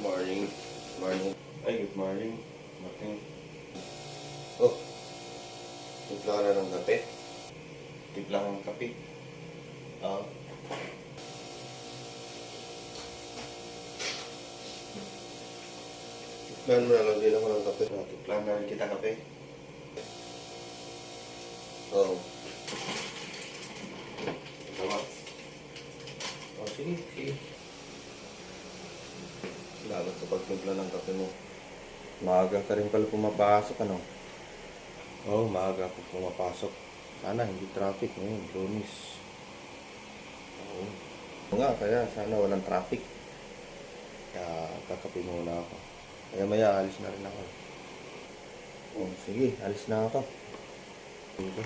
Morning. Morning. Ay, good morning. Martin. Oh, timpla ka na ng kape. Timpla ng kape. Oo. Timplahan mo na lang din ako ng kape. Timpla na rin kita kape. Oo. Tama. Oh, sige, sige. Salamat sa pagtimpla ng kape mo. Maaga ka rin pala pumapasok, ano? Oo, maaga ako pumapasok. Sana hindi traffic ngayon, Lunes. Oo. Oo nga, kaya sana walang traffic. Kaya kakape muna ako. Kaya maya, alis na rin ako. Oh, sige, alis na ako. Sige.